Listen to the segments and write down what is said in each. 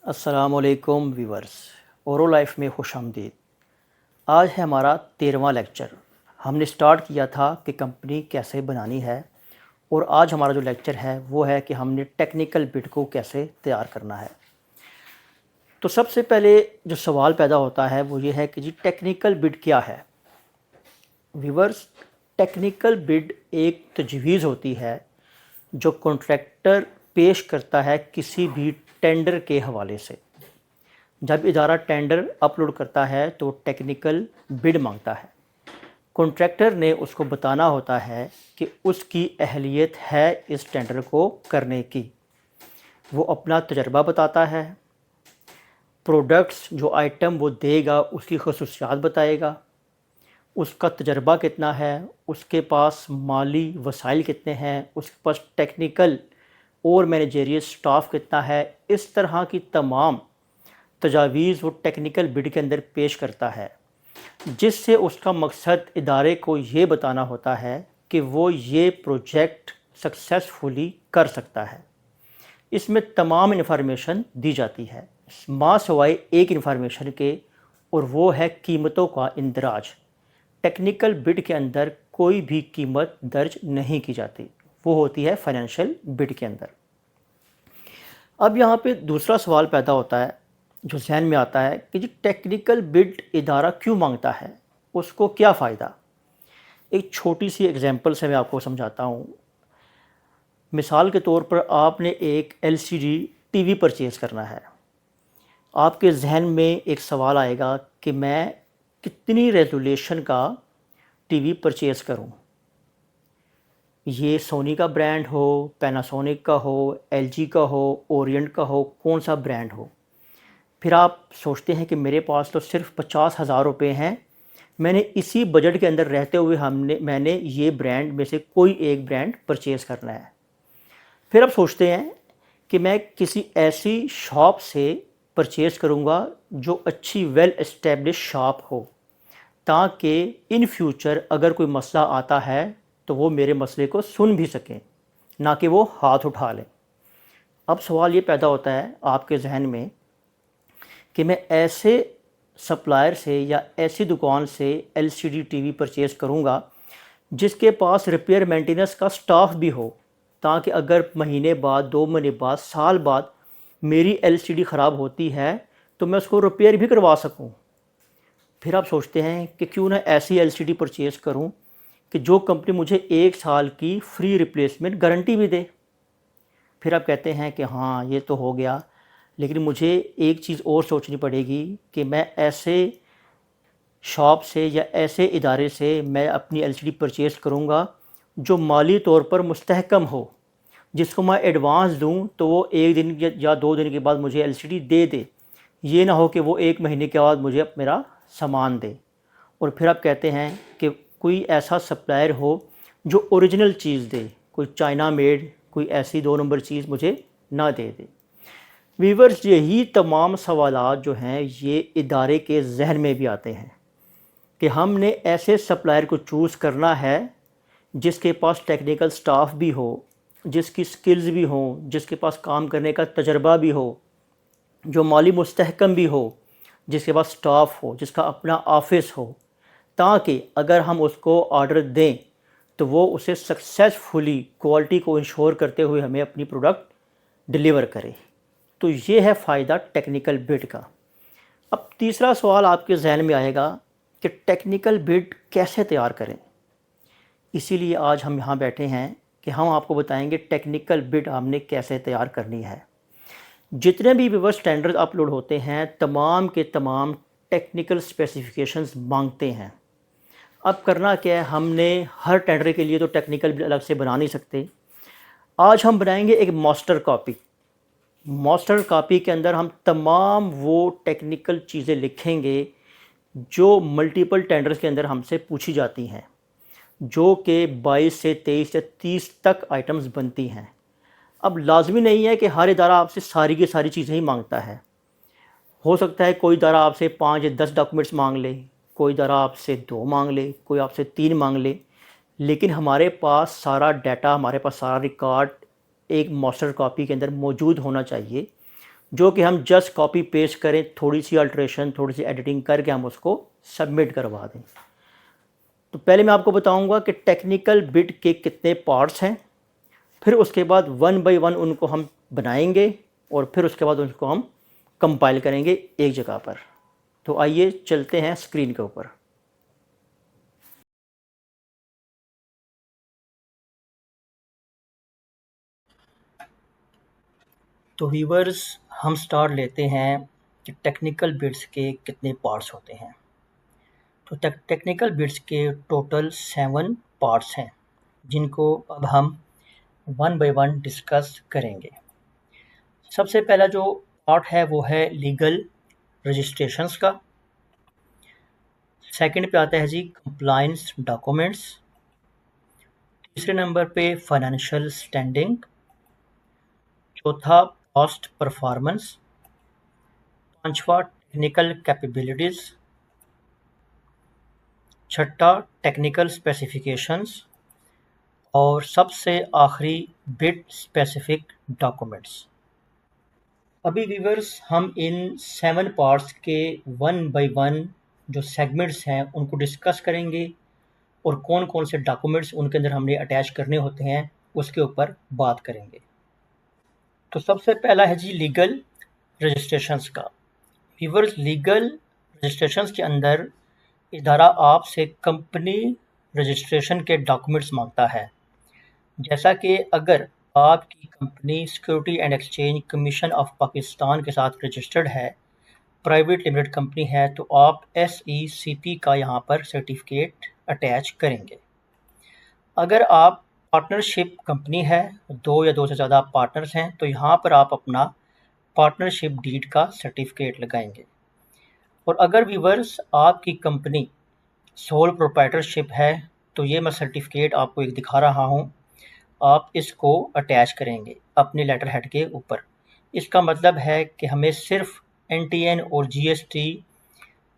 अस्सलामुअलैकुम व्यूवर्स। ओरो लाइफ में खुशामदीद। आज है हमारा 13वां लेक्चर। हमने स्टार्ट किया था कि कंपनी कैसे बनानी है, और आज हमारा जो लेक्चर है वो है कि हमने टेक्निकल बिट को कैसे तैयार करना है। तो सबसे पहले जो सवाल पैदा होता है वो ये है कि जी टेक्निकल बिड क्या है। व्यूवर्स, टेक्निकल बिड एक तजवीज़ होती है जो कॉन्ट्रैक्टर पेश करता है किसी भी टेंडर के हवाले से। जब इदारा टेंडर अपलोड करता है तो टेक्निकल बिड मांगता है। कॉन्ट्रैक्टर ने उसको बताना होता है कि उसकी अहलियत है इस टेंडर को करने की। वो अपना तजर्बा बताता है, प्रोडक्ट्स जो आइटम वो देगा उसकी खसूसियात बताएगा, उसका तजर्बा कितना है, उसके पास माली वसाइल कितने हैं, उसके पास टेक्निकल और मैनेजरियल स्टाफ कितना है। इस तरह की तमाम तजावीज़ वो टेक्निकल बिड के अंदर पेश करता है, जिससे उसका मकसद इदारे को ये बताना होता है कि वो ये प्रोजेक्ट सक्सेसफुली कर सकता है। इसमें तमाम इन्फॉर्मेशन दी जाती है माँ सवाए एक इन्फॉर्मेशन के, और वो है कीमतों का इंदराज। टेक्निकल बिड के अंदर कोई भी कीमत दर्ज नहीं की जाती, वो होती है फाइनेंशियल बिड के अंदर। अब यहाँ पे दूसरा सवाल पैदा होता है जो जहन में आता है कि जी टेक्निकल बिड इदारा क्यों मांगता है, उसको क्या फ़ायदा। एक छोटी सी एग्जांपल से मैं आपको समझाता हूँ। मिसाल के तौर पर आपने एक एलसीडी टीवी परचेज़ करना है। आपके जहन में एक सवाल आएगा कि मैं कितनी रेजोल्यूशन का टीवी परचेज़ करूँ। ये सोनी का ब्रांड हो, पैनासोनिक का हो, एलजी का हो, ओरिएंट का हो, कौन सा ब्रांड हो। फिर आप सोचते हैं कि मेरे पास तो सिर्फ 50,000 रुपये हैं, मैंने इसी बजट के अंदर रहते हुए मैंने ये ब्रांड में से कोई एक ब्रांड परचेज़ करना है। फिर आप सोचते हैं कि मैं किसी ऐसी शॉप से परचेज़ करूँगा जो अच्छी वेल एस्टेब्लिश शॉप हो, ताकि इन फ्यूचर अगर कोई मसला आता है तो वो मेरे मसले को सुन भी सकें, ना कि वो हाथ उठा लें। अब सवाल ये पैदा होता है आपके जहन में कि मैं ऐसे सप्लायर से या ऐसी दुकान से एलसीडी टीवी परचेज़ करूँगा जिसके पास रिपेयर मेंटेनेंस का स्टाफ भी हो, ताकि अगर महीने बाद, 2 महीने बाद, साल बाद मेरी एलसीडी ख़राब होती है तो मैं उसको रिपेयर भी करवा सकूँ। फिर आप सोचते हैं कि क्यों ना ऐसी एलसीडी परचेज़ करूँ कि जो कंपनी मुझे 1 साल की फ्री रिप्लेसमेंट गारंटी भी दे। फिर आप कहते हैं कि हाँ ये तो हो गया, लेकिन मुझे एक चीज़ और सोचनी पड़ेगी कि मैं ऐसे शॉप से या ऐसे इदारे से मैं अपनी एलसीडी परचेज़ करूँगा जो माली तौर पर मुस्तहकम हो, जिसको मैं एडवांस दूँ तो वो 1 दिन या 2 दिन के बाद मुझे एलसीडी दे दे। ये ना हो कि वो 1 महीने के बाद मुझे मेरा सामान दे। और फिर आप कहते हैं कि कोई ऐसा सप्लायर हो जो ओरिजिनल चीज़ दे, कोई चाइना मेड, कोई ऐसी 2 नंबर चीज़ मुझे ना दे दे। व्यूअर्स, यही तमाम सवालात जो हैं ये इदारे के जहन में भी आते हैं कि हमने ऐसे सप्लायर को चूज़ करना है जिसके पास टेक्निकल स्टाफ भी हो, जिसकी स्किल्स भी हों, जिसके पास काम करने का तजर्बा भी हो, जो माली मुस्तहकम भी हो, जिसके पास स्टाफ हो, जिसका अपना ऑफिस हो, ताकि अगर हम उसको ऑर्डर दें तो वो उसे सक्सेसफुली क्वालिटी को इंश्योर करते हुए हमें अपनी प्रोडक्ट डिलीवर करे। तो ये है फ़ायदा टेक्निकल बिड का। अब तीसरा सवाल आपके जहन में आएगा कि टेक्निकल बिड कैसे तैयार करें। इसीलिए आज हम यहाँ बैठे हैं कि हम आपको बताएंगे टेक्निकल बिड हमने कैसे तैयार करनी है। जितने भी व्यूअर्स टेंडर अपलोड होते हैं तमाम के तमाम टेक्निकल स्पेसिफिकेशंस मांगते हैं। अब करना क्या है, हमने हर टेंडर के लिए तो टेक्निकल बिड अलग से बना नहीं सकते। आज हम बनाएंगे एक मास्टर कॉपी। मास्टर कॉपी के अंदर हम तमाम वो टेक्निकल चीज़ें लिखेंगे जो मल्टीपल टेंडर्स के अंदर हमसे पूछी जाती हैं, जो कि 22 से 23 या 30 तक आइटम्स बनती हैं। अब लाजमी नहीं है कि हर इदारा आपसे सारी की सारी चीज़ें ही मांगता है। हो सकता है कोई इदारा आपसे 5 या 10 डॉक्यूमेंट्स मांग ले, कोई इदारा आपसे 2 मांग ले, कोई आपसे 3 मांग ले, लेकिन हमारे पास सारा डाटा, हमारे पास सारा रिकॉर्ड एक मास्टर कॉपी के अंदर मौजूद होना चाहिए, जो कि हम जस्ट कॉपी पेस्ट करें, थोड़ी सी अल्ट्रेशन, थोड़ी सी एडिटिंग करके हम उसको सबमिट करवा दें। तो पहले मैं आपको बताऊंगा कि टेक्निकल बिट के कितने पार्ट्स हैं, फिर उसके बाद वन बाय वन उनको हम बनाएंगे और फिर उसके बाद उनको हम कंपाइल करेंगे एक जगह पर। तो आइए चलते हैं स्क्रीन के ऊपर। तो व्यूअर्स, हम स्टार्ट लेते हैं कि टेक्निकल बिट्स के कितने पार्ट्स होते हैं। तो टेक्निकल बिट्स के टोटल 7 पार्ट्स हैं, जिनको अब हम वन बाय वन डिस्कस करेंगे। सबसे पहला जो पार्ट है वो है लीगल रजिस्ट्रेशंस का। सेकंड पे आता है जी कंप्लायंस डॉक्यूमेंट्स। तीसरे नंबर पे फाइनेंशियल स्टैंडिंग। चौथा कॉस्ट परफॉर्मेंस। पांचवा टेक्निकल कैपेबिलिटीज़। छठा टेक्निकल स्पेसिफिकेशंस। और सबसे आखिरी बिट स्पेसिफिक डॉक्यूमेंट्स। अभी व्यूअर्स, हम इन 7 पार्ट्स के वन बाय वन जो सेगमेंट्स हैं उनको डिस्कस करेंगे और कौन कौन से डॉक्यूमेंट्स उनके अंदर हमने अटैच करने होते हैं उसके ऊपर बात करेंगे। तो सबसे पहला है जी लीगल रजिस्ट्रेशंस का। व्यूअर्स, लीगल रजिस्ट्रेशंस के अंदर इदारा आपसे कंपनी रजिस्ट्रेशन के डॉक्यूमेंट्स मांगता है। जैसा कि अगर आपकी company security and exchange commission of Pakistan के साथ रजिस्टर्ड है, प्राइवेट लिमिटेड कंपनी है, तो आप SECP का यहाँ पर सर्टिफिकेट अटैच करेंगे। अगर आप पार्टनरशिप कंपनी है, 2 या 2 से ज़्यादा पार्टनर्स हैं, तो यहाँ पर आप अपना पार्टनरशिप डीड का सर्टिफिकेट लगाएंगे। और अगर व्यूअर्स आपकी कंपनी सोल प्रोप्राइटरशिप है, तो ये मैं सर्टिफिकेट आपको एक दिखा रहा हूँ, आप इसको अटैच करेंगे अपने लेटर हेड के ऊपर। इसका मतलब है कि हमें सिर्फ NTN और GST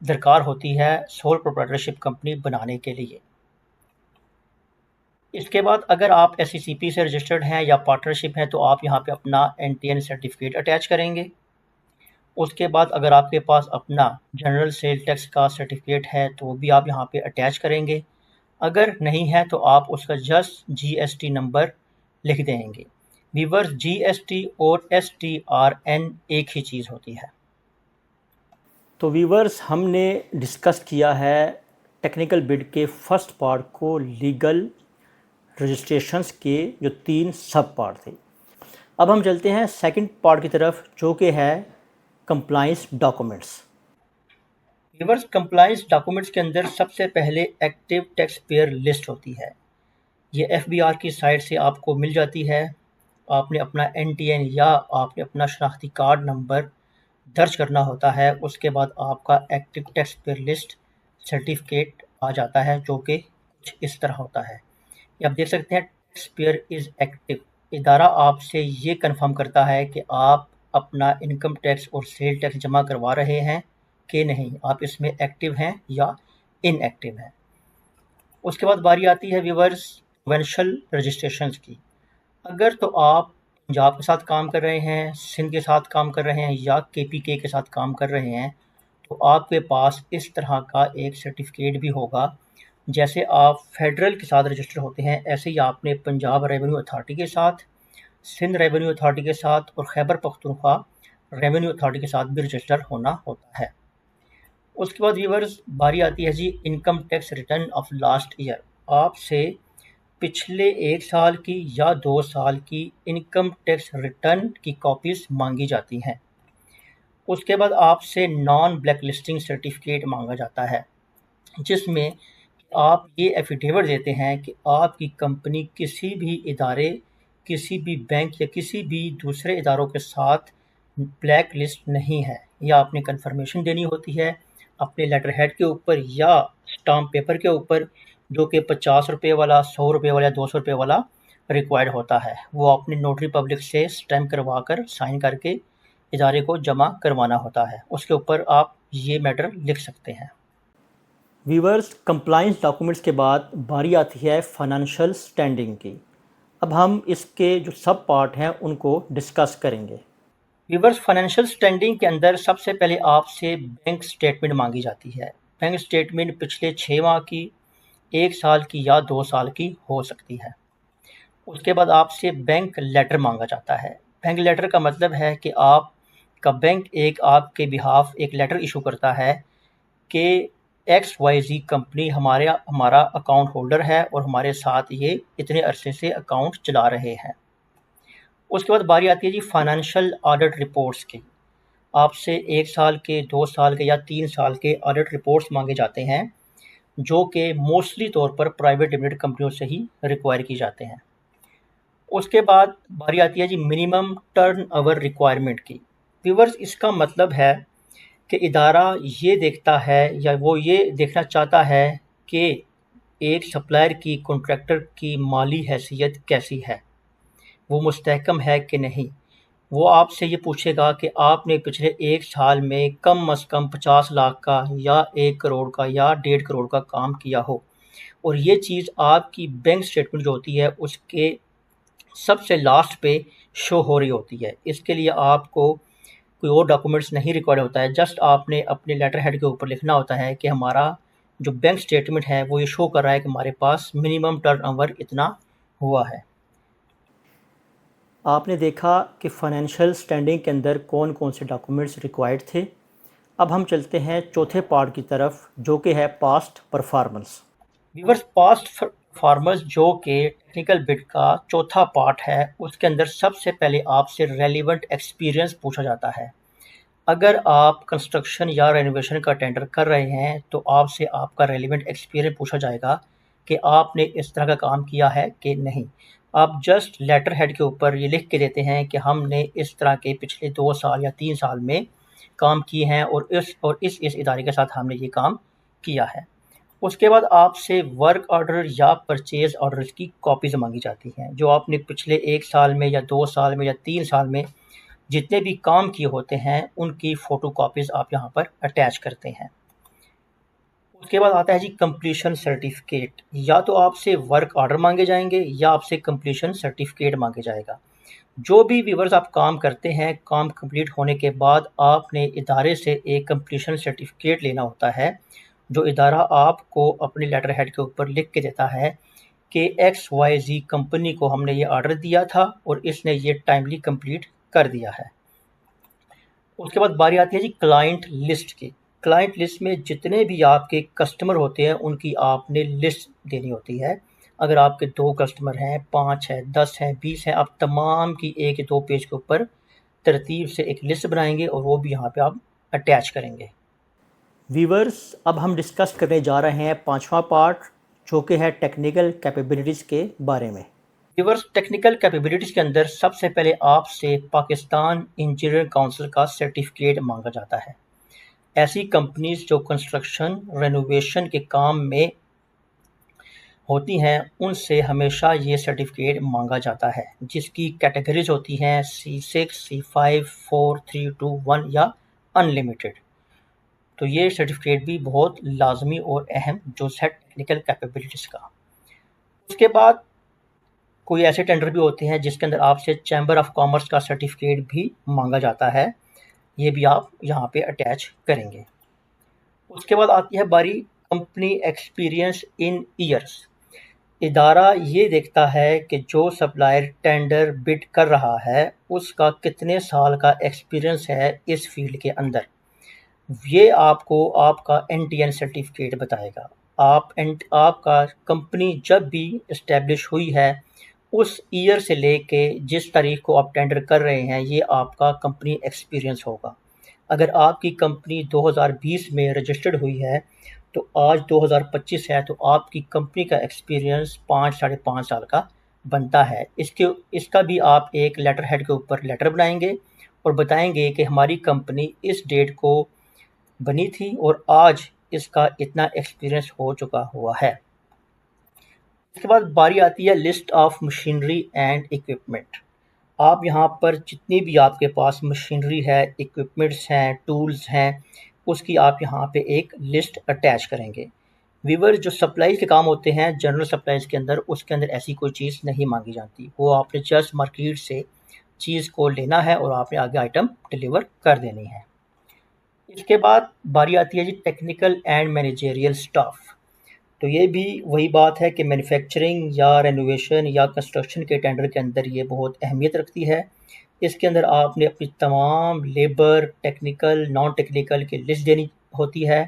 दरकार होती है सोल प्रोप्राइटरशिप कंपनी बनाने के लिए। इसके बाद अगर आप SECP से रजिस्टर्ड हैं या पार्टनरशिप हैं, तो आप यहाँ पे अपना NTN सर्टिफिकेट अटैच करेंगे। उसके बाद अगर आपके पास अपना जनरल सेल टैक्स का सर्टिफिकेट है, तो वो भी आप यहाँ पे अटैच करेंगे। अगर नहीं है तो आप उसका जस्ट GST नंबर लिख देंगे। व्यूअर्स, GST और STRN एक ही चीज़ होती है। तो व्यूअर्स, हमने डिस्कस किया है टेक्निकल बिड के फर्स्ट पार्ट को, लीगल रजिस्ट्रेशंस के जो 3 सब पार्ट थे। अब हम चलते हैं सेकंड पार्ट की तरफ, जो कि है compliance documents. Viewers, compliance documents के अंदर सबसे पहले एक्टिव टैक्स पेयर लिस्ट होती है। ये FBR की साइट से आपको मिल जाती है। आपने अपना NTN या आपने अपना शनाख्ती कार्ड नंबर दर्ज करना होता है। उसके बाद आपका active tax payer list certificate आ जाता है, जो कि कुछ इस तरह होता है। ये आप देख सकते हैं, टैक्स पेयर इज़ एक्टिव। इदारा आपसे ये कंफर्म करता है कि आप अपना इनकम टैक्स और सेल टैक्स जमा करवा रहे हैं कि नहीं, आप इसमें एक्टिव हैं या इनएक्टिव हैं। उसके बाद बारी आती है व्यूअर्स प्रोविंशियल रजिस्ट्रेशंस की। अगर तो आप पंजाब के साथ काम कर रहे हैं, सिंध के साथ काम कर रहे हैं या KPK के साथ काम कर रहे हैं, तो आपके पास इस तरह का एक सर्टिफिकेट भी होगा। जैसे आप फेडरल के साथ रजिस्टर होते हैं, ऐसे ही आपने पंजाब रेवेन्यू अथॉरिटी के साथ, सिंध रेवेन्यू अथॉरिटी के साथ और खैबर पख्तूनख्वा रेवेन्यू अथॉरिटी के साथ भी रजिस्टर होना होता है। उसके बाद व्यूअर्स बारी आती है जी income tax return of last year. आपसे पिछले 1 साल की या 2 साल की इनकम टैक्स रिटर्न की कॉपीज़ मांगी जाती हैं। उसके बाद आपसे नॉन ब्लैक लिस्टिंग सर्टिफिकेट मांगा जाता है, जिसमें आप ये एफिडेविट देते हैं कि आपकी कंपनी किसी भी इदारे, किसी भी बैंक या किसी भी दूसरे इदारों के साथ ब्लैक लिस्ट नहीं है। या आपने कंफर्मेशन देनी होती है अपने लेटर हेड के ऊपर या स्टाम्प पेपर के ऊपर, जो कि 50 रुपये वाला, 100 रुपये वाला या 200 रुपये वाला रिक्वायर्ड होता है। वो आपने नोटरी पब्लिक से स्टैम्प करवा कर साइन करके इदारे को जमा करवाना होता है। उसके ऊपर आप ये मैटर लिख सकते हैं। व्यूअर्स, कंप्लायंस डॉक्यूमेंट्स के बाद बारी आती है फाइनेंशियल स्टैंडिंग की। अब हम इसके जो सब पार्ट हैं उनको डिस्कस करेंगे। व्यूवर्स, फाइनेंशियल स्टैंडिंग के अंदर सबसे पहले आपसे बैंक स्टेटमेंट मांगी जाती है। बैंक स्टेटमेंट पिछले 6 माह की, 1 साल की या 2 साल की हो सकती है। उसके बाद आपसे बैंक लेटर मांगा जाता है। बैंक लेटर का मतलब है कि आपका बैंक एक आपके बिहाफ एक लेटर इशू करता है कि XYZ कंपनी हमारा अकाउंट होल्डर है और हमारे साथ ये इतने अरसे से अकाउंट चला रहे हैं। उसके बाद बारी आती है जी फाइनेंशियल ऑडिट रिपोर्ट्स की। आपसे 1 साल के, 2 साल के या 3 साल के ऑडिट रिपोर्ट्स मांगे जाते हैं, जो कि मोस्टली तौर पर प्राइवेट लिमिटेड कंपनियों से ही रिक्वायर की जाते हैं। उसके बाद बारी आती है जी मिनिमम टर्नओवर रिक्वायरमेंट की। व्यूअर्स, इसका मतलब है कि इदारा ये देखता है या वो ये देखना चाहता है कि एक सप्लायर की, कॉन्ट्रैक्टर की माली हैसियत कैसी है, वो मुस्तहकम है कि नहीं। वो आपसे ये पूछेगा कि आपने पिछले 1 साल में कम से कम 50 लाख का या 1 करोड़ का या 1.5 करोड़ का काम किया हो, और ये चीज़ आपकी बैंक स्टेटमेंट जो होती है उसके सबसे लास्ट पे शो हो रही होती है। इसके लिए आपको कोई और डॉक्यूमेंट्स नहीं रिक्वायर्ड होता है, जस्ट आपने अपने लेटर हेड के ऊपर लिखना होता है कि हमारा जो बैंक स्टेटमेंट है वो ये शो कर रहा है कि हमारे पास मिनिमम टर्नओवर इतना हुआ है। आपने देखा कि फाइनेंशियल स्टैंडिंग के अंदर कौन कौन से डॉक्यूमेंट्स रिक्वायर्ड थे। अब हम चलते हैं चौथे पार्ट की तरफ, जो कि है past performance. Viewers, past performance जो कि टेक्निकल बिट का चौथा पार्ट है, उसके अंदर सबसे पहले आपसे रेलिवेंट एक्सपीरियंस पूछा जाता है। अगर आप कंस्ट्रक्शन या रेनोवेशन का टेंडर कर रहे हैं तो आपसे आपका रेलिवेंट एक्सपीरियंस पूछा जाएगा कि आपने इस तरह का काम किया है कि नहीं। आप जस्ट लेटर हेड के ऊपर ये लिख के देते हैं कि हमने इस तरह के पिछले 2 साल या 3 साल में काम किए हैं और इस इदारे के साथ हमने ये काम किया है। उसके बाद आपसे वर्क ऑर्डर या परचेज ऑर्डर्स की कॉपीज़ मांगी जाती हैं, जो आपने पिछले 1 साल में या 2 साल में या 3 साल में जितने भी काम किए होते हैं उनकी फ़ोटो कॉपीज़ आप यहाँ पर अटैच करते हैं। उसके बाद आता है जी कंप्लीशन सर्टिफिकेट। या तो आपसे वर्क ऑर्डर मांगे जाएंगे या आपसे कंप्लीशन सर्टिफिकेट मांगे जाएगा। जो भी व्यूअर्स आप काम करते हैं, काम कंप्लीट होने के बाद आपने इदारे से एक कंप्लीशन सर्टिफिकेट लेना होता है, जो इदारा आपको अपने लेटर हेड के ऊपर लिख के देता है कि XYZ कंपनी को हमने ये ऑर्डर दिया था और इसने ये टाइमली कंप्लीट कर दिया है। उसके बाद बारी आती है जी क्लाइंट लिस्ट की। क्लाइंट लिस्ट में जितने भी आपके कस्टमर होते हैं उनकी आपने लिस्ट देनी होती है। अगर आपके 2 कस्टमर हैं, 5 हैं, 10 हैं, 20 हैं, आप तमाम की 1 या 2 पेज के ऊपर तरतीब से एक लिस्ट बनाएंगे और वो भी यहाँ पे आप अटैच करेंगे। व्यूवर्स, अब हम डिस्कस करने जा रहे हैं 5वां पार्ट, जो कि है टेक्निकल कैपेबिलिटीज़ के बारे में। व्यूवर्स, टेक्निकल कैपेबिलिटीज़ के अंदर सबसे पहले आपसे पाकिस्तान इंजीनियर काउंसिल का सर्टिफिकेट मांगा जाता है। ऐसी कंपनीज जो कंस्ट्रक्शन रेनोवेशन के काम में होती हैं उनसे हमेशा ये सर्टिफिकेट मांगा जाता है, जिसकी कैटेगरीज होती हैं C6, C5, 4, 3, 2, 1 या अनलिमिटेड। तो ये सर्टिफिकेट भी बहुत लाजमी और अहम जो है टेक्निकल कैपेबिलिटीज़ का। उसके बाद कोई ऐसे टेंडर भी होते हैं जिसके अंदर आपसे चैम्बर ऑफ कॉमर्स का सर्टिफिकेट भी मांगा जाता है, ये भी आप यहाँ पे अटैच करेंगे। उसके बाद आती है बारी कंपनी एक्सपीरियंस इन ईयर्स। इदारा ये देखता है कि जो सप्लायर टेंडर बिड कर रहा है उसका कितने साल का एक्सपीरियंस है इस फील्ड के अंदर। ये आपको आपका NTN सर्टिफिकेट बताएगा। आपका कंपनी जब भी इस्टेब्लिश हुई है उस ईयर से लेके जिस तारीख को आप टेंडर कर रहे हैं, ये आपका कंपनी एक्सपीरियंस होगा। अगर आपकी कंपनी 2020 में रजिस्टर्ड हुई है तो आज 2025 है, तो आपकी कंपनी का एक्सपीरियंस 5-5.5 साल का बनता है। इसका भी आप एक लेटर हेड के ऊपर लेटर बनाएंगे और बताएंगे कि हमारी कंपनी इस डेट को बनी थी और आज इसका इतना एक्सपीरियंस हो चुका हुआ है। इसके बाद बारी आती है list of machinery and equipment. आप यहाँ पर जितनी भी आपके पास मशीनरी है, इक्विपमेंट्स हैं, टूल्स हैं, उसकी आप यहाँ पे एक लिस्ट अटैच करेंगे। व्यूअर, जो सप्लाईज के काम होते हैं जनरल सप्लाईज के अंदर, उसके अंदर ऐसी कोई चीज़ नहीं मांगी जाती। वो आपने जस्ट मार्केट से चीज़ को लेना है और आपने आगे आइटम डिलीवर कर देनी है। इसके बाद बारी आती है जी टेक्निकल एंड मैनेजेरियल स्टाफ। तो ये भी वही बात है कि मैन्युफैक्चरिंग या रेनोवेशन या कंस्ट्रक्शन के टेंडर के अंदर ये बहुत अहमियत रखती है। इसके अंदर आपने अपनी तमाम लेबर, टेक्निकल, नॉन टेक्निकल की लिस्ट देनी होती है।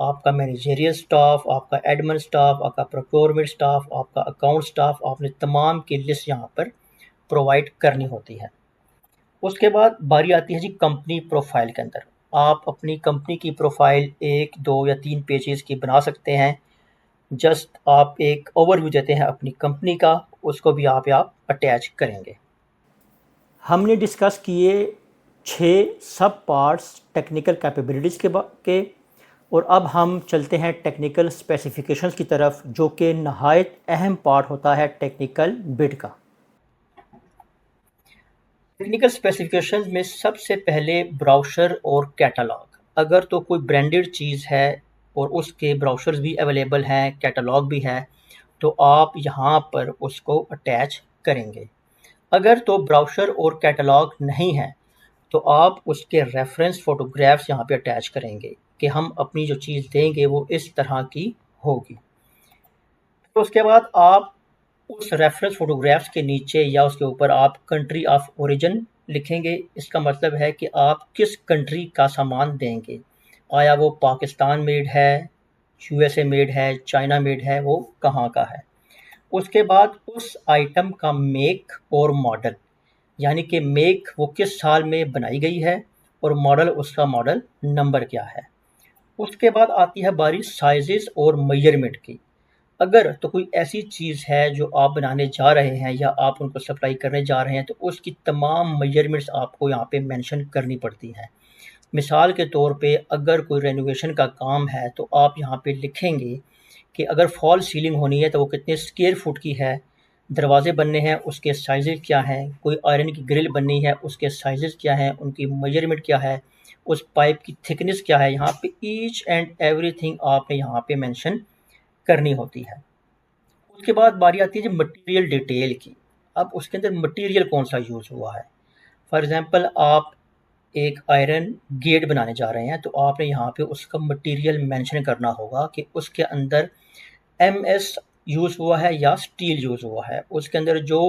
आपका मैनेजेरियल स्टाफ, आपका एडमिन स्टाफ, आपका प्रोक्योरमेंट स्टाफ, आपका अकाउंट स्टाफ, आपने तमाम की लिस्ट यहाँ पर प्रोवाइड करनी होती है। उसके बाद बारी आती है जी कंपनी प्रोफाइल के अंदर। आप अपनी कंपनी की प्रोफाइल 1, 2 या 3 पेजेस की बना सकते हैं। जस्ट आप एक ओवरव्यू देते हैं अपनी कंपनी का, उसको भी आप अटैच करेंगे। हमने डिस्कस किए 6 सब पार्ट्स टेक्निकल कैपेबिलिटीज़ के और अब हम चलते हैं टेक्निकल स्पेसिफिकेशंस की तरफ, जो कि नहायत अहम पार्ट होता है टेक्निकल बिड का। टेक्निकल स्पेसिफिकेशंस में सबसे पहले ब्राउशर और कैटलॉग। अगर तो कोई ब्रांडेड चीज़ है और उसके ब्राउशर्स भी अवेलेबल हैं, कैटलॉग भी है, तो आप यहाँ पर उसको अटैच करेंगे। अगर तो ब्राउशर और कैटलॉग नहीं है तो आप उसके रेफरेंस फ़ोटोग्राफ्स यहाँ पे अटैच करेंगे कि हम अपनी जो चीज़ देंगे वो इस तरह की होगी। तो उसके बाद आप उस रेफरेंस फ़ोटोग्राफ्स के नीचे या उसके ऊपर आप कंट्री ऑफ ओरिजिन लिखेंगे। इसका मतलब है कि आप किस कंट्री का सामान देंगे, आया वो पाकिस्तान मेड है, यूएसए मेड है, चाइना मेड है, वो कहाँ का है। उसके बाद उस आइटम का मेक और मॉडल, यानी कि मेक वो किस साल में बनाई गई है और मॉडल उसका मॉडल नंबर क्या है। उसके बाद आती है बारी साइजेस और मेजरमेंट की। अगर तो कोई ऐसी चीज़ है जो आप बनाने जा रहे हैं या आप उनको सप्लाई करने जा रहे हैं तो उसकी तमाम मेजरमेंट्स आपको यहाँ पे मेंशन करनी पड़ती हैं। मिसाल के तौर पे अगर कोई रेनोवेशन का काम है तो आप यहाँ पे लिखेंगे कि अगर फॉल सीलिंग होनी है तो वो कितने स्क्वायर फुट की है, दरवाजे बनने हैं उसके साइजेस क्या हैं, कोई आयरन की ग्रिल बननी है उसके साइजेस क्या हैं, उनकी मेजरमेंट क्या है, उस पाइप की थिकनेस क्या है। यहाँ पे ईच एंड एवरीथिंग आपने यहाँ पे मेंशन करनी होती है। उसके बाद बारी आती है जी मटेरियल डिटेल की। अब उसके अंदर मटेरियल कौन सा यूज़ हुआ है। फॉर एग्जांपल आप एक आयरन गेट बनाने जा रहे हैं तो आपने यहाँ पे उसका मटेरियल मेंशन करना होगा कि उसके अंदर एमएस यूज़ हुआ है या स्टील यूज़ हुआ है। उसके अंदर जो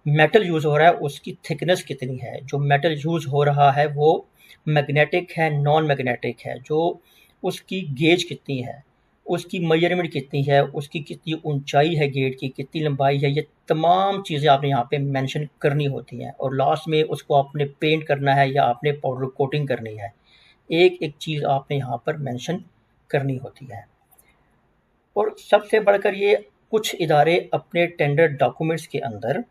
मेटल यूज़ हो रहा है उसकी थिकनेस कितनी है, जो मेटल यूज़ हो रहा है वो मैग्नेटिक है, नॉन मैग्नेटिक है, जो उसकी गेज कितनी है, उसकी मेजरमेंट कितनी है, उसकी कितनी ऊंचाई है, गेट की कितनी लंबाई है। ये तमाम चीज़ें आपने यहाँ पे मेंशन करनी होती हैं और लास्ट में उसको आपने पेंट करना है या आपने पाउडर कोटिंग करनी है। एक एक चीज़ आपने यहाँ पर मेंशन करनी होती है। और सबसे बढ़कर ये कुछ इदारे अपने टेंडर डॉक्यूमेंट्स के अंदर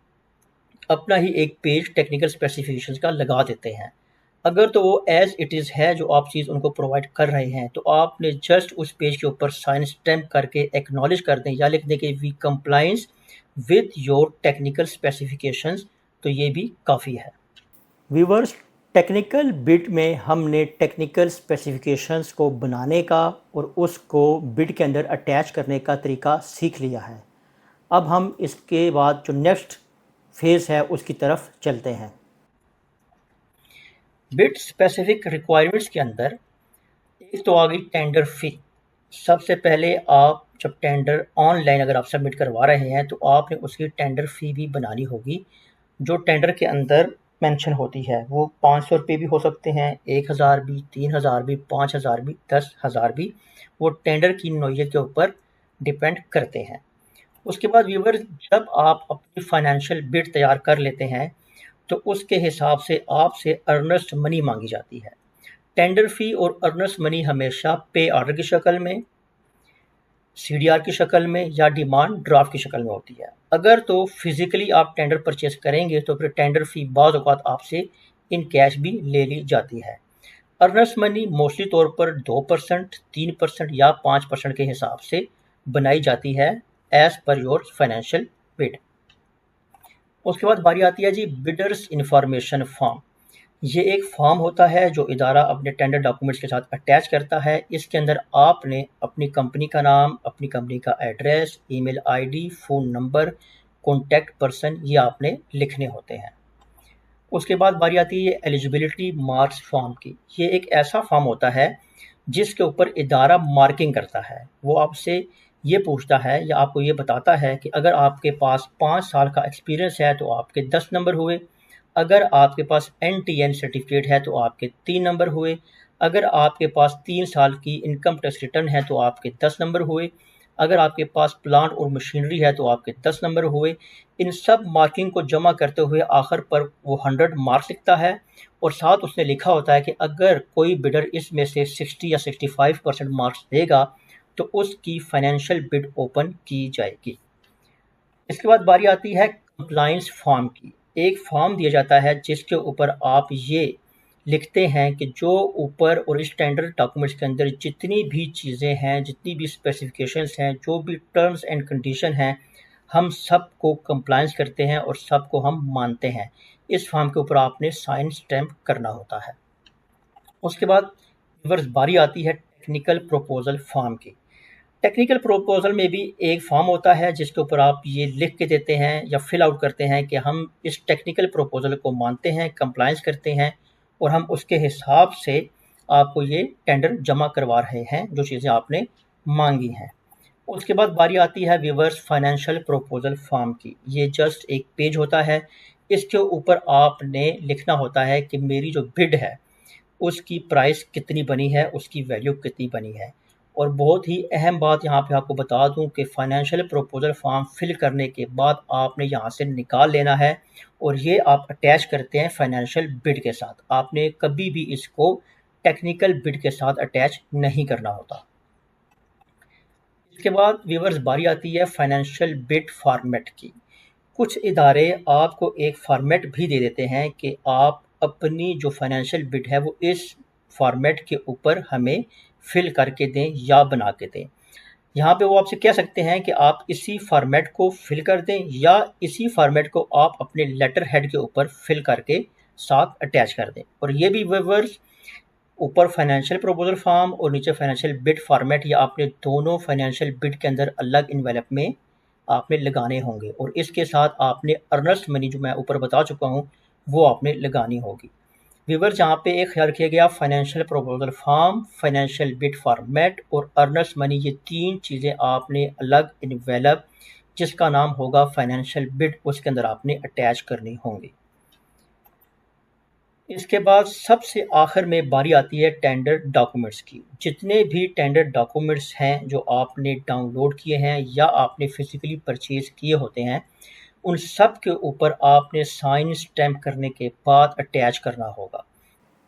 अपना ही एक पेज टेक्निकल स्पेसिफिकेशंस का लगा देते हैं। अगर तो वो एज़ इट इज़ है जो आप चीज़ उनको प्रोवाइड कर रहे हैं तो आपने जस्ट उस पेज के ऊपर साइन स्टैम्प करके एक्नॉलेज कर दें या लिख दें कि we compliance with your technical specifications, तो ये भी काफ़ी है। व्यूवर्स, टेक्निकल बिड में हमने टेक्निकल स्पेसिफिकेशंस को बनाने का और उसको बिड के अंदर अटैच करने का तरीका सीख लिया है। अब हम इसके बाद जो नेक्स्ट फेज़ है उसकी तरफ चलते हैं। बिड स्पेसिफिक रिक्वायरमेंट्स के अंदर एक तो आ गई टेंडर फ़ी। सबसे पहले आप जब टेंडर ऑनलाइन अगर आप सबमिट करवा रहे हैं तो आपने उसकी टेंडर फ़ी भी बनानी होगी, जो टेंडर के अंदर मेंशन होती है। वो 500 रुपये भी हो सकते हैं, 1000 भी, 3000 भी, 5000 भी, 10,000 भी, वो टेंडर की नौइयत के ऊपर डिपेंड करते हैं। उसके बाद व्यूअर, जब आप अपनी फाइनेंशियल बिड तैयार कर लेते हैं तो उसके हिसाब से आपसे अर्नेस्ट मनी मांगी जाती है। टेंडर फ़ी और अर्नेस्ट मनी हमेशा पे ऑर्डर की शक्ल में, सीडीआर की शक्ल में या डिमांड ड्राफ्ट की शक्ल में होती है। अगर तो फिज़िकली आप टेंडर परचेज़ करेंगे तो फिर टेंडर फ़ी बाज़ औक़ात आपसे इन कैश भी ले ली जाती है। अर्नेस्ट मनी मोस्टली तौर पर 2%, 3% या 5% के हिसाब से बनाई जाती है as per your financial bid. उसके बाद बारी आती है जी बिडर्स इंफॉर्मेशन फॉर्म। ये एक फॉर्म होता है जो इदारा अपने टेंडर डॉक्यूमेंट्स के साथ अटैच करता है। इसके अंदर आपने अपनी कंपनी का नाम, अपनी कंपनी का address, email ID, phone number, contact person ये आपने लिखने होते हैं। उसके बाद बारी आती है एलिजिबिलिटी मार्क्स फॉर्म की। ये एक ऐसा फॉर्म होता है जिसके ऊपर इदारा मार्किंग करता है। वो आपसे ये पूछता है या आपको ये बताता है कि अगर आपके पास 5 साल का एक्सपीरियंस है तो आपके 10 नंबर हुए, अगर आपके पास एनटीएन सर्टिफिकेट है तो आपके 3 नंबर हुए, अगर आपके पास 3 साल की इनकम टैक्स रिटर्न है तो आपके 10 नंबर हुए, अगर आपके पास प्लांट और मशीनरी है तो आपके 10 नंबर हुए। इन सब मार्किंग को जमा करते हुए आखिर पर वो 100 मार्क्स लिखता है और साथ उसने लिखा होता है कि अगर कोई बिडर इसमें से 60 या 65% मार्क्स देगा तो उसकी फाइनेंशियल बिड ओपन की जाएगी। इसके बाद बारी आती है कंप्लायंस फॉर्म की। एक फॉर्म दिया जाता है जिसके ऊपर आप ये लिखते हैं कि जो ऊपर और इस टेंडर डॉक्यूमेंट्स के अंदर जितनी भी चीज़ें हैं, जितनी भी स्पेसिफिकेशंस हैं, जो भी टर्म्स एंड कंडीशन हैं, हम सबको कंप्लायंस करते हैं और सबको हम मानते हैं। इस फॉर्म के ऊपर आपने साइन स्टैम्प करना होता है। उसके बाद रिवर्स बारी आती है टेक्निकल प्रपोजल फॉर्म की। टेक्निकल प्रपोजल में भी एक फॉर्म होता है जिसके ऊपर आप ये लिख के देते हैं या फिल आउट करते हैं कि हम इस टेक्निकल प्रपोजल को मानते हैं, कंप्लायंस करते हैं और हम उसके हिसाब से आपको ये टेंडर जमा करवा रहे हैं जो चीज़ें आपने मांगी हैं। उसके बाद बारी आती है व्यूअर्स फाइनेंशियल प्रपोजल फॉर्म की। ये जस्ट एक पेज होता है। इसके ऊपर आपने लिखना होता है कि मेरी जो बिड है उसकी प्राइस कितनी बनी है, उसकी वैल्यू कितनी बनी है। और बहुत ही अहम बात यहाँ पे आपको बता दूँ कि फाइनेंशियल प्रपोजल फॉर्म फिल करने के बाद आपने यहाँ से निकाल लेना है और ये आप अटैच करते हैं फाइनेंशियल बिड के साथ। आपने कभी भी इसको टेक्निकल बिड के साथ अटैच नहीं करना होता। इसके बाद व्यूअर्स बारी आती है फाइनेंशियल बिड फॉर्मेट की। कुछ इदारे आपको एक फॉर्मेट भी दे देते हैं कि आप अपनी जो फाइनेंशियल बिड है वो इस फॉर्मेट के ऊपर हमें फिल करके दें या बना के दें। यहाँ पे वो आपसे कह सकते हैं कि आप इसी फॉर्मेट को फिल कर दें या इसी फॉर्मेट को आप अपने लेटर हेड के ऊपर फिल करके साथ अटैच कर दें। और ये भी व्यूअर्स ऊपर फाइनेंशियल प्रपोजल फॉर्म और नीचे फाइनेंशियल बिड फॉर्मेट, या आपने दोनों फाइनेंशियल बिड के अंदर अलग इन्वेलप में आपने लगाने होंगे और इसके साथ आपने अर्नस्ट मनी जो मैं ऊपर बता चुका हूँ वो आपने लगानी होगी। व्यूअर्स यहाँ पे एक ख्याल रखिए गया, financial proposal form, financial bid format और अर्नस्ट मनी, ये 3 चीज़ें आपने अलग इन्वेलप जिसका नाम होगा फाइनेंशियल बिड उसके अंदर आपने अटैच करनी होंगी। इसके बाद सबसे आखिर में बारी आती है टेंडर डॉक्यूमेंट्स की। जितने भी टेंडर डॉक्यूमेंट्स हैं जो आपने डाउनलोड किए हैं या आपने फिजिकली परचेज किए होते हैं, उन सब के ऊपर आपने साइन स्टैम्प करने के बाद अटैच करना होगा।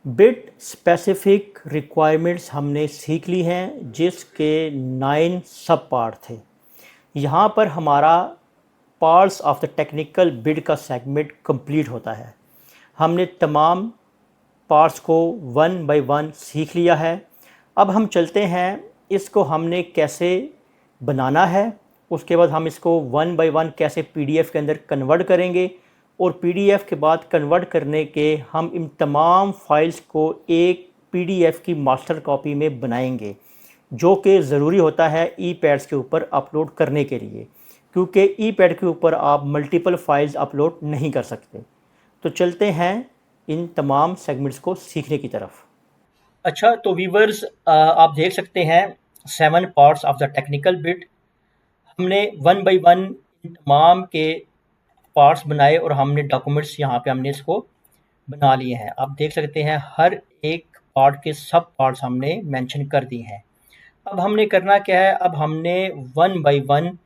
बिड स्पेसिफिक रिक्वायरमेंट्स हमने सीख ली हैं जिसके 9 सब पार्ट थे। यहाँ पर हमारा parts of the technical bid का सेगमेंट कंप्लीट होता है। हमने तमाम पार्ट्स को वन बाय वन सीख लिया है। अब हम चलते हैं इसको हमने कैसे बनाना है, उसके बाद हम इसको वन बाय वन कैसे पीडीएफ के अंदर कन्वर्ट करेंगे और पीडीएफ के बाद कन्वर्ट करने के हम इन तमाम फाइल्स को एक पीडीएफ की मास्टर कॉपी में बनाएंगे जो कि ज़रूरी होता है ई पैड्स के ऊपर अपलोड करने के लिए, क्योंकि ई पैड के ऊपर आप मल्टीपल फाइल्स अपलोड नहीं कर सकते। तो चलते हैं इन तमाम सेगमेंट्स को सीखने की तरफ। अच्छा, तो व्यूअर्स आप देख सकते हैं 7 parts of the technical bid. हमने वन बाय वन इन तमाम के पार्ट्स बनाए और हमने डॉक्यूमेंट्स यहाँ पे हमने इसको बना लिए हैं। आप देख सकते हैं हर एक पार्ट के सब पार्ट्स हमने मेंशन कर दिए हैं। अब हमने करना क्या है, अब हमने वन बाय वन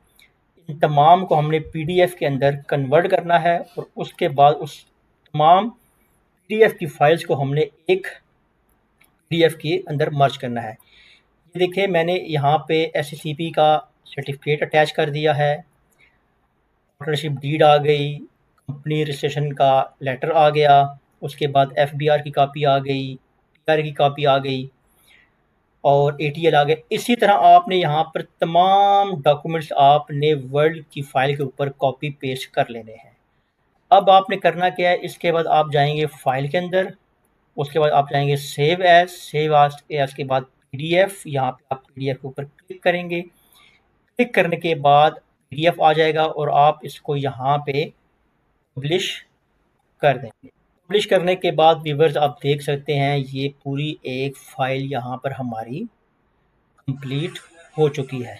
इन तमाम को हमने पीडीएफ के अंदर कन्वर्ट करना है और उसके बाद उस तमाम पीडीएफ की फाइल्स को हमने एक पीडीएफ के अंदर मर्ज करना है। ये देखिए मैंने यहाँ पे एससीपी का सर्टिफिकेट अटैच कर दिया है, पार्टनरशिप डीड आ गई, कंपनी रजिस्ट्रेशन का लेटर आ गया, उसके बाद एफबीआर की कॉपी आ गई, पीआर की कॉपी आ गई और एटीएल आ गए। इसी तरह आपने यहाँ पर तमाम डॉक्यूमेंट्स आपने वर्ड की फाइल के ऊपर कॉपी पेस्ट कर लेने हैं। अब आपने करना क्या है, इसके बाद आप जाएंगे फाइल के अंदर, उसके बाद आप जाएंगे सेव एज के बाद पीडीएफ, यहाँ पे आप पीडीएफ के ऊपर क्लिक करेंगे। क्लिक करने के बाद पीडीएफ आ जाएगा और आप इसको यहाँ पे पब्लिश कर देंगे। पब्लिश करने के बाद व्यूवर्स आप देख सकते हैं ये पूरी एक फ़ाइल यहाँ पर हमारी कंप्लीट हो चुकी है।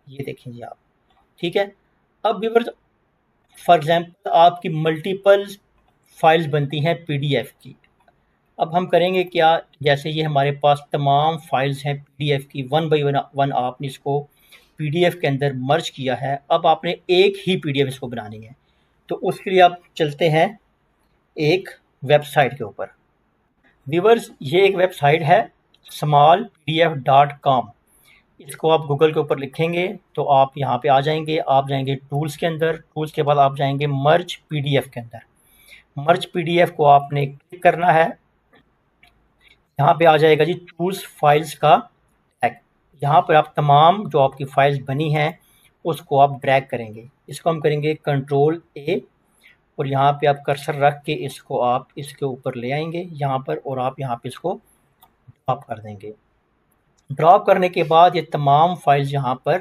ये देखें जी आप, ठीक है। अब व्यूवर्स फॉर एग्ज़ाम्पल आपकी मल्टीपल फाइल्स बनती हैं पीडीएफ की। अब हम करेंगे क्या, जैसे ये हमारे पास तमाम फाइल्स हैं पीडीएफ की, वन बाई वन आपने इसको पीडीएफ के अंदर मर्ज किया है। अब आपने एक ही पीडीएफ इसको बनानी है, तो उसके लिए आप चलते हैं एक वेबसाइट के ऊपर। व्यूवर्स ये एक वेबसाइट है smallpdf.com। इसको आप गूगल के ऊपर लिखेंगे तो आप यहाँ पे आ जाएंगे। आप जाएंगे टूल्स के अंदर, टूल्स के बाद आप जाएंगे मर्ज पीडीएफ के अंदर। मर्ज पीडीएफ को आपने क्लिक करना है। यहाँ पे आ जाएगा जी टूल्स फाइल्स का टैग। यहाँ पर आप तमाम जो आपकी फाइल्स बनी हैं उसको आप ड्रैग करेंगे। इसको हम करेंगे कंट्रोल ए और यहाँ पे आप कर्सर रख के इसको आप इसके ऊपर ले आएंगे यहाँ पर, और आप यहाँ पे इसको ड्रॉप कर देंगे। ड्रॉप करने के बाद ये तमाम फाइल्स यहाँ पर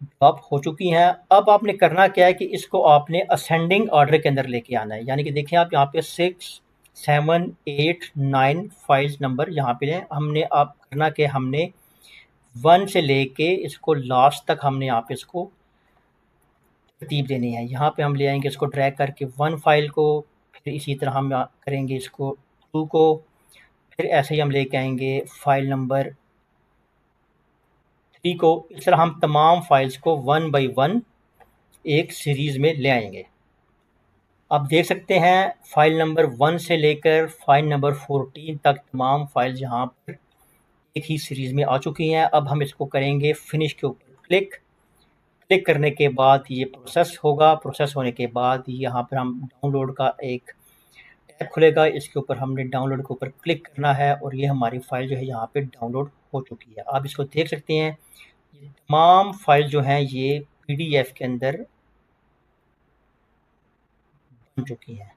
ड्रॉप हो चुकी हैं। अब आपने करना क्या है कि इसको आपने असेंडिंग ऑर्डर के अंदर लेके आना है। यानी कि देखिए आप यहाँ पे 6, 7, 8, 9 फाइल्स नंबर यहाँ पे हैं। हमने आप करना कि हमने 1 से लेके इसको लास्ट तक हमने यहाँ पे इसको तरतीब देनी है। यहाँ पे हम ले आएंगे इसको ड्रैग करके 1 फाइल को, फिर इसी तरह हम करेंगे इसको 2 को, फिर ऐसे ही हम लेके आएंगे फाइल नंबर 3 को। इस तरह हम तमाम फाइल्स को 1 बाई 1 एक सीरीज़ में ले आएंगे। आप देख सकते हैं फाइल नंबर 1 से लेकर फाइल नंबर 14 तक तमाम फाइल्स यहाँ पर एक ही सीरीज़ में आ चुकी हैं। अब हम इसको करेंगे फिनिश के ऊपर क्लिक। क्लिक करने के बाद ये प्रोसेस होगा। प्रोसेस होने के बाद यहाँ पर हम डाउनलोड का एक टैब खुलेगा, इसके ऊपर हमने डाउनलोड के ऊपर क्लिक करना है और ये हमारी फ़ाइल जो है यहाँ पे डाउनलोड हो चुकी है। आप इसको देख सकते हैं, ये तमाम फाइल जो हैं ये पीडीएफ के अंदर बन चुकी हैं,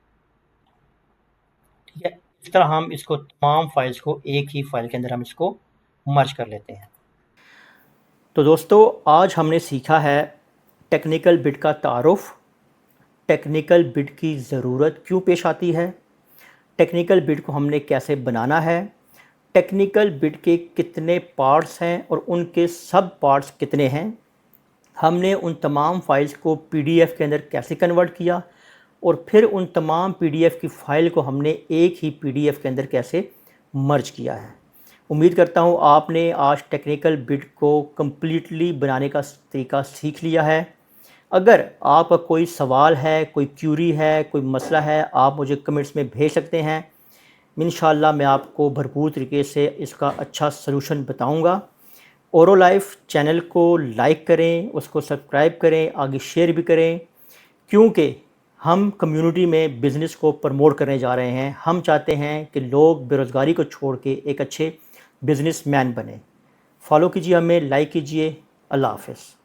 ठीक है। इस तरह हम इसको तमाम फाइल्स को एक ही फाइल के अंदर हम इसको मर्ज कर लेते हैं। तो दोस्तों आज हमने सीखा है टेक्निकल बिट का तारुफ, टेक्निकल बिट की ज़रूरत क्यों पेश आती है, टेक्निकल बिट को हमने कैसे बनाना है, टेक्निकल बिट के कितने पार्ट्स हैं और उनके सब पार्ट्स कितने हैं, हमने उन तमाम फाइल्स को पीडीएफ के अंदर कैसे कन्वर्ट किया और फिर उन तमाम पीडीएफ की फ़ाइल को हमने एक ही पीडीएफ के अंदर कैसे मर्ज किया है। उम्मीद करता हूँ आपने आज टेक्निकल बिट को कम्प्लीटली बनाने का तरीका सीख लिया है। अगर आपका कोई सवाल है, कोई क्यूरी है, कोई मसला है, आप मुझे कमेंट्स में भेज सकते हैं। इंशाअल्लाह मैं आपको भरपूर तरीके से इसका अच्छा सलूशन बताऊंगा। ओरो लाइफ चैनल को लाइक करें, उसको सब्सक्राइब करें, आगे शेयर भी करें, क्योंकि हम कम्युनिटी में बिज़नेस को प्रमोट करने जा रहे हैं। हम चाहते हैं कि लोग बेरोज़गारी को छोड़ के एक अच्छे बिज़नेसमैन बने। फॉलो कीजिए हमें, लाइक कीजिए। अल्लाह हाफ़िज़।